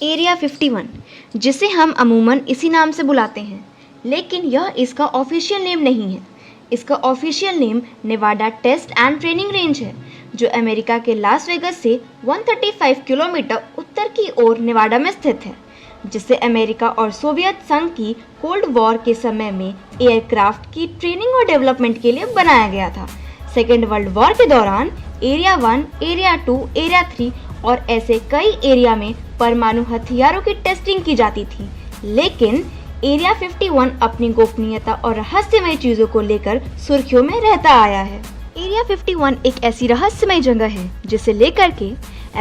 Area 51, जिसे हम अमूमन इसी नाम से बुलाते हैं, लेकिन यह इसका ऑफिशियल नेम नहीं है। इसका official name Nevada test and training range है, जो अमेरिका के लास वेगस से 135 किलोमीटर उत्तर की ओर नेवाडा में स्थित है, जिसे अमेरिका और सोवियत संघ की कोल्ड वॉर के समय में एयरक्राफ्ट की ट्रेनिंग और डेवलपमेंट के लिए बनाया गया था। सेकेंड वर्ल्ड वॉर के दौरान एरिया 1, एरिया 2, एरिया 3 और ऐसे कई एरिया में परमाणु हथियारों की टेस्टिंग की जाती थी, लेकिन एरिया 51 अपनी गोपनीयता और रहस्यमय चीजों को लेकर सुर्खियों में रहता आया है। एरिया 51 एक ऐसी रहस्यमय जगह है जिसे लेकर के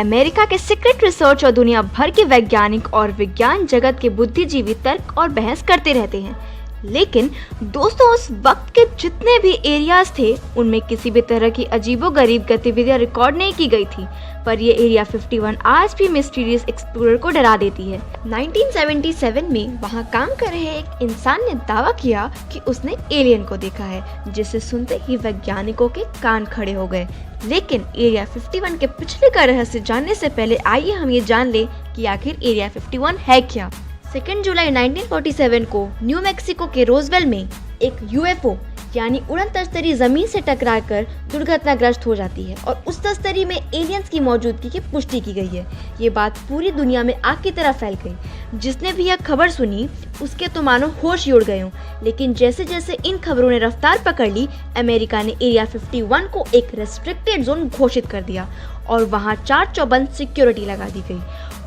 अमेरिका के सीक्रेट रिसर्च और दुनिया भर के वैज्ञानिक और विज्ञान जगत के बुद्धिजीवी तर्क और बहस करते रहते हैं। लेकिन दोस्तों, उस वक्त के जितने भी एरियाज थे उनमें किसी भी तरह की अजीबोगरीब गतिविधियां रिकॉर्ड नहीं की गई थी, पर ये एरिया 51 आज भी मिस्टीरियस एक्सप्लोरर को डरा देती है। 1977 में वहाँ काम कर रहे एक इंसान ने दावा किया कि उसने एलियन को देखा है, जिसे सुनते ही वैज्ञानिकों के कान खड़े हो गए। लेकिन एरिया 51 के पिछले का रहस्य जानने से पहले आइए हम ये जान ले कि आखिर एरिया 51 है क्या। 2 जुलाई 1947 को न्यू मैक्सिको के रोजवेल में एक यूएफओ यानी उड़न तस्तरी जमीन से टकराकर दुर्घटनाग्रस्त हो जाती है और उस तस्तरी में एलियंस की मौजूदगी की पुष्टि की गई है। ये बात पूरी दुनिया में आग की तरह फैल गई। जिसने भी यह खबर सुनी उसके तो मानो होश ही उड़ गए हों। लेकिन जैसे जैसे इन खबरों ने रफ्तार पकड़ ली, अमेरिका ने एरिया 51 को एक रेस्ट्रिक्टेड जोन घोषित कर दिया और वहाँ 4 चौबंद सिक्योरिटी लगा दी गई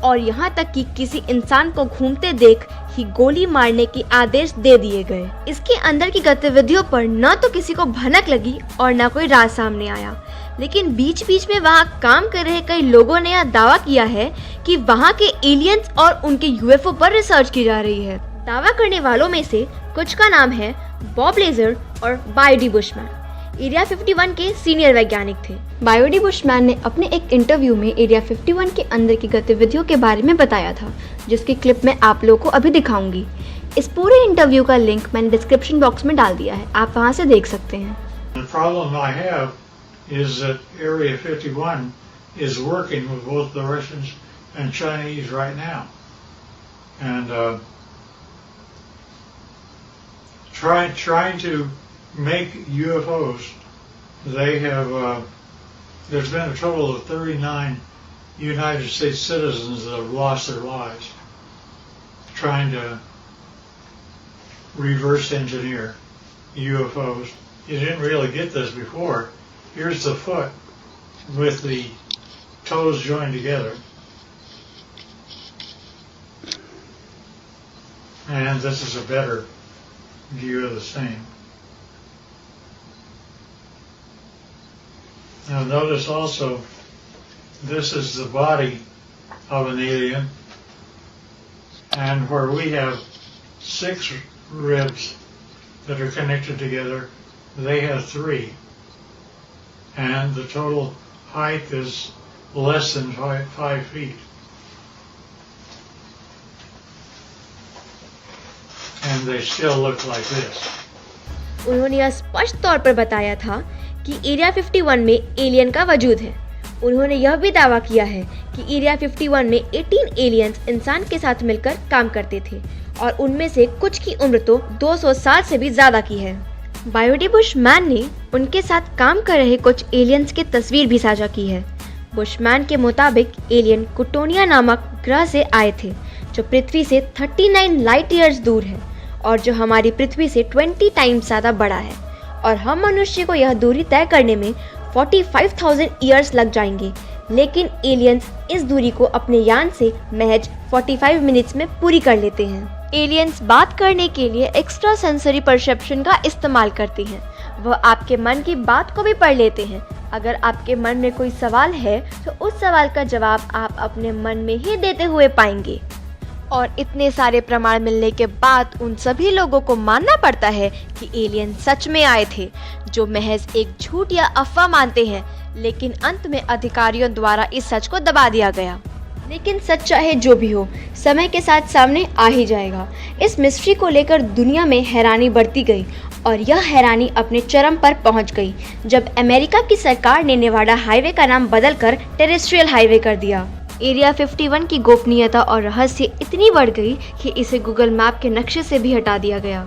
और यहाँ तक कि किसी इंसान को घूमते देख ही गोली मारने के आदेश दे दिए गए। इसके अंदर की गतिविधियों पर न तो किसी को भनक लगी और न कोई राज सामने आया, लेकिन बीच बीच में वहाँ काम कर रहे कई लोगों ने यह दावा किया है कि वहाँ के एलियंस और उनके यूएफओ पर रिसर्च की जा रही है। दावा करने वालों में से कुछ का नाम है बॉब लेजर और बायोडी बुशमैन। एरिया 51 के सीनियर वैज्ञानिक थे। बायोडी बुशमैन ने अपने एक इंटरव्यू में एरिया 51 के अंदर की गतिविधियों के बारे में बताया था, जिसकी क्लिप मैं आप लोगों को अभी दिखाऊंगी। इस पूरे इंटरव्यू का लिंक मैंने डिस्क्रिप्शन बॉक्स में डाल दिया है, आप वहां से देख सकते हैं। The problem I have is that Area 51 is working with both the Russians and Chinese right now, and trying to make UFOs. They have there's been a total of 39 United States citizens that have lost their lives trying to reverse engineer UFOs. You didn't really get this before. Here's the foot with the toes joined together, and this is a better view of the same. Now notice also, this is the body of an alien, and where we have 6 ribs that are connected together, they have 3, and the total height is less than 5 feet. And they still look like this. उन्होंने यह स्पष्ट तौर पर बताया था कि area 51 में alien का वजूद है। उन्होंने यह भी दावा किया है कि एरिया 51 में 18 एलियंस इंसान के साथ मिलकर काम करते थे और उनमें से कुछ की उम्र तो 200 साल से भी ज्यादा की है। बायोडी बुशमैन ने उनके साथ काम कर रहे कुछ एलियंस की तस्वीर भी साझा की है। बुशमैन के मुताबिक एलियन कुटोनिया नामक ग्रह से आए थे, जो पृथ्वी से 39 लाइट ईयर्स दूर है और जो हमारी पृथ्वी से 20 टाइम्स ज्यादा बड़ा है, और हम मनुष्य को यह दूरी तय करने में 45,000 ईयर्स लग जाएंगे, लेकिन एलियंस इस दूरी को अपने यान से महज 45 मिनट्स में पूरी कर लेते हैं। एलियंस बात करने के लिए एक्स्ट्रा सेंसरी परसेप्शन का इस्तेमाल करते हैं। वह आपके मन की बात को भी पढ़ लेते हैं। अगर आपके मन में कोई सवाल है तो उस सवाल का जवाब आप अपने मन में ही देते हुए पाएंगे। और इतने सारे प्रमाण मिलने के बाद उन सभी लोगों को मानना पड़ता है कि एलियन सच में आए थे, जो महज एक झूठ या अफवाह मानते हैं, लेकिन अंत में अधिकारियों द्वारा इस सच को दबा दिया गया। लेकिन सच चाहे जो भी हो, समय के साथ सामने आ ही जाएगा। इस मिस्ट्री को लेकर दुनिया में हैरानी बढ़ती गई और यह हैरानी अपने चरम पर पहुंच गई जब अमेरिका की सरकार ने नेवाडा हाईवे का नाम बदलकर टेरेस्ट्रियल हाईवे कर दिया। एरिया 51 की गोपनीयता और रहस्य इतनी बढ़ गई कि इसे गूगल मैप के नक्शे से भी हटा दिया गया।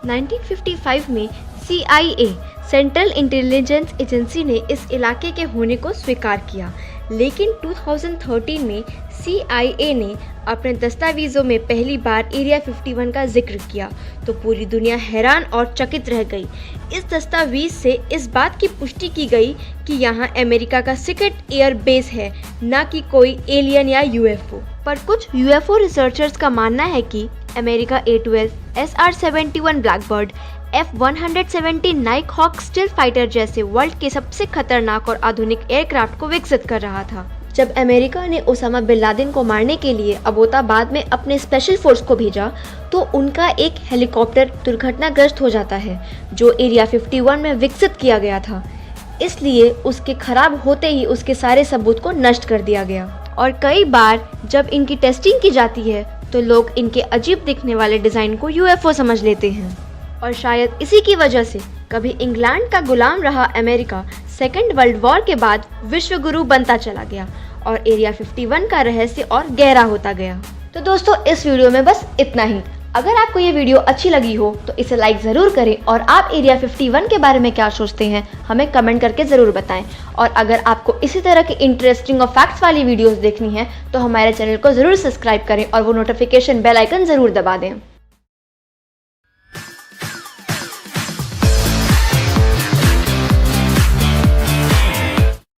1955 में CIA सेंट्रल इंटेलिजेंस एजेंसी ने इस इलाके के होने को स्वीकार किया, लेकिन 2013 में CIA ने अपने दस्तावेज़ों में पहली बार एरिया 51 का जिक्र किया तो पूरी दुनिया हैरान और चकित रह गई। इस दस्तावेज़ से इस बात की पुष्टि की गई कि यहाँ अमेरिका का सीक्रेट एयर बेस है, न कि कोई एलियन या UFO। पर कुछ UFO रिसर्चर्स का मानना है कि America A-12, SR-71 Blackbird, F-117 Nighthawk stealth fighter जैसे वर्ल्ड के सबसे खतरनाक और आधुनिक एयरक्राफ्ट को विकसित कर रहा था। जब अमेरिका ने ओसामा बिन लादेन को मारने के लिए अबोताबाद में अपने स्पेशल फोर्स को भेजा तो उनका एक हेलीकॉप्टर दुर्घटनाग्रस्त हो जाता है जो एरिया 51 में विकसित किया गया था। इसलिए उसके खराब होते ही उसके सारे सबूत को नष्ट कर दिया गया। और कई बार जब इनकी टेस्टिंग की जाती है तो लोग इनके अजीब दिखने वाले डिज़ाइन को UFO समझ लेते हैं। और शायद इसी की वजह से कभी इंग्लैंड का गुलाम रहा अमेरिका सेकेंड वर्ल्ड वॉर के बाद विश्व गुरु बनता चला गया और एरिया 51 का रहस्य और गहरा होता गया। तो दोस्तों, इस वीडियो में बस इतना ही। अगर आपको ये वीडियो अच्छी लगी हो तो इसे लाइक ज़रूर करें और आप एरिया 51 के बारे में क्या सोचते हैं हमें कमेंट करके ज़रूर बताएं। और अगर आपको इसी तरह की इंटरेस्टिंग और फैक्ट्स वाली वीडियोस देखनी है तो हमारे चैनल को ज़रूर सब्सक्राइब करें और वो नोटिफिकेशन बेल आइकन ज़रूर दबा दें।